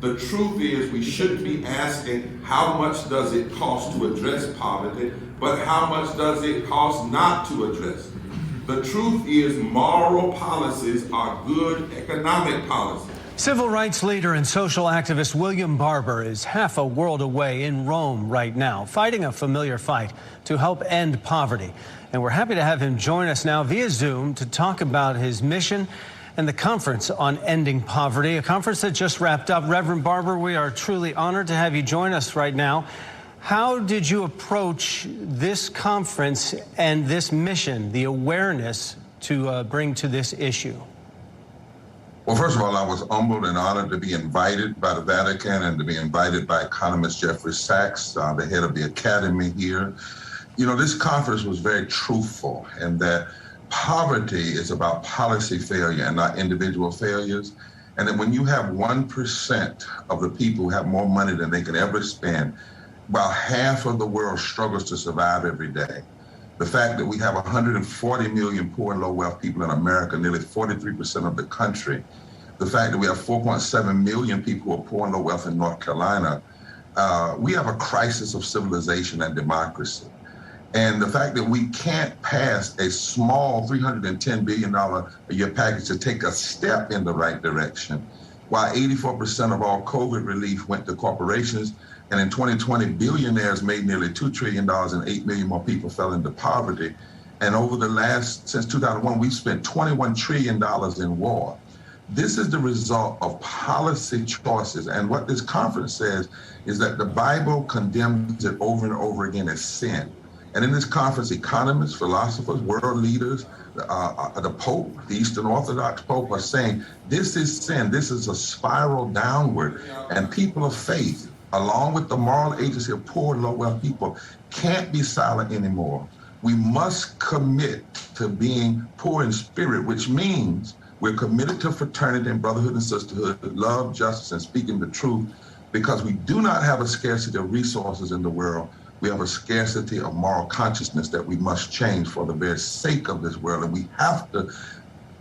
The truth is we shouldn't be asking how much does it cost to address poverty, but how much does it cost not to address it. The truth is moral policies are good economic policies. Civil rights leader and social activist William Barber is half a world away in Rome right now, fighting a familiar fight to help end poverty. And we're happy to have him join us now via Zoom to talk about his mission and the conference on ending poverty, a conference that just wrapped up. Reverend Barber, we are truly honored to have you join us right now. How did you approach this conference and this mission, the awareness to bring to this issue? Well, first of all, I was humbled and honored to be invited by the Vatican and to be invited by economist Jeffrey Sachs, the head of the academy here. You know, this conference was very truthful in that poverty is about policy failure and not individual failures. And that when you have 1% of the people who have more money than they can ever spend, while half of the world struggles to survive every day. The fact that we have 140 million poor and low wealth people in America, nearly 43% of the country. The fact that we have 4.7 million people who are poor and low wealth in North Carolina. We have a crisis of civilization and democracy. And the fact that we can't pass a small $310 billion a year package to take a step in the right direction, while 84% of all COVID relief went to corporations, and in 2020, billionaires made nearly $2 trillion and 8 million more people fell into poverty. And over the since 2001, we've spent $21 trillion in war. This is the result of policy choices. And what this conference says is that the Bible condemns it over and over again as sin. And in this conference, economists, philosophers, world leaders, the Pope, the Eastern Orthodox Pope are saying, this is sin, this is a spiral downward. And people of faith, along with the moral agency of poor, low-wealth people, can't be silent anymore. We must commit to being poor in spirit, which means we're committed to fraternity and brotherhood and sisterhood, love, justice, and speaking the truth, because we do not have a scarcity of resources in the world. We have a scarcity of moral consciousness that we must change for the very sake of this world. And we have to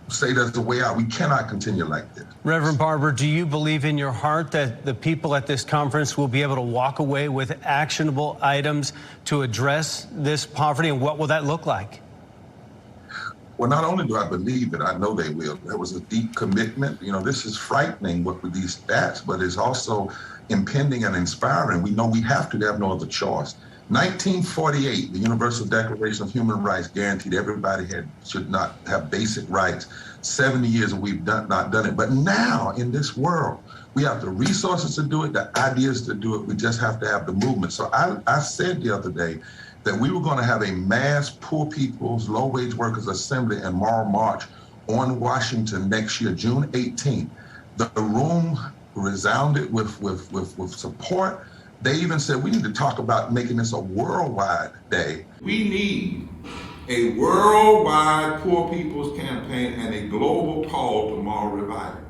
say that's the way out. We cannot continue like this. Reverend Barber, do you believe in your heart that the people at this conference will be able to walk away with actionable items to address this poverty, and what will that look like? Well, not only do I believe it, I know they will. There was a deep commitment. You know, this is frightening with these stats, but it's also impending and inspiring. We know we have to have no other choice. 1948, the Universal Declaration of Human Rights guaranteed everybody should not have basic rights. 70 years and we've not done it. But now in this world, we have the resources to do it, the ideas to do it. We just have to have the movement. So I said the other day that we were going to have a mass poor people's low-wage workers assembly and moral march on Washington next year, June 18th. The room resounded with support. They even said we need to talk about making this a worldwide day. We need a worldwide poor people's campaign and a global call to moral revival.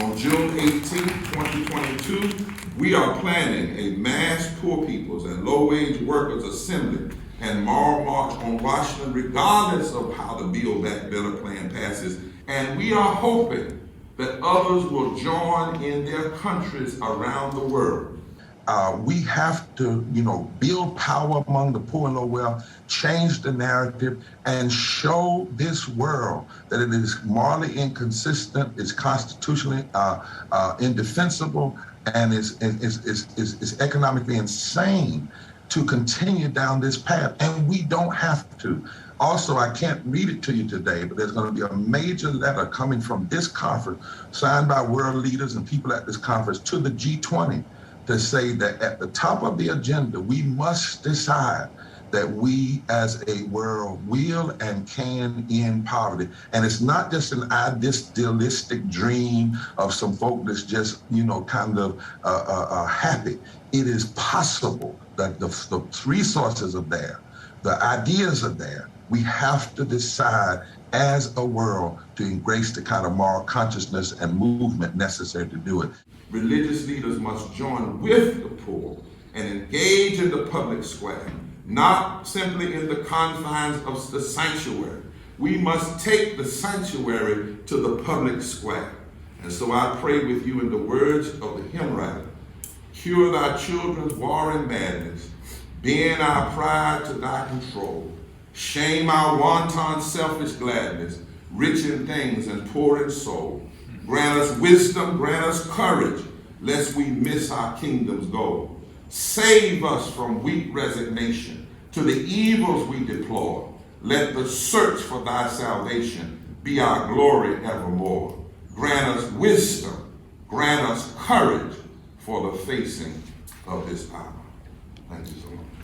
On June 18, 2022, we are planning a mass poor people's and low-wage workers assembly and moral march on Washington, regardless of how the Build Back Better plan passes. And we are hoping that others will join in their countries around the world. We have to, build power among the poor and low wealth, change the narrative, and show this world that it is morally inconsistent, it's constitutionally indefensible, and is economically insane to continue down this path. And we don't have to. Also, I can't read it to you today, but there's going to be a major letter coming from this conference, signed by world leaders and people at this conference, to the G20, to say that at the top of the agenda, we must decide that we as a world will and can end poverty. And it's not just an idealistic dream of some folk that's just, kind of happy. It is possible that the resources are there, the ideas are there. We have to decide as a world to embrace the kind of moral consciousness and movement necessary to do it. Religious leaders must join with the poor and engage in the public square, not simply in the confines of the sanctuary. We must take the sanctuary to the public square. And so I pray with you in the words of the hymn writer, cure thy children's warring madness, bend our pride to thy control, shame our wanton selfish gladness, rich in things and poor in soul. Grant us wisdom, grant us courage, lest we miss our kingdom's goal. Save us from weak resignation to the evils we deplore. Let the search for thy salvation be our glory evermore. Grant us wisdom, grant us courage for the facing of this hour. Thank you so much.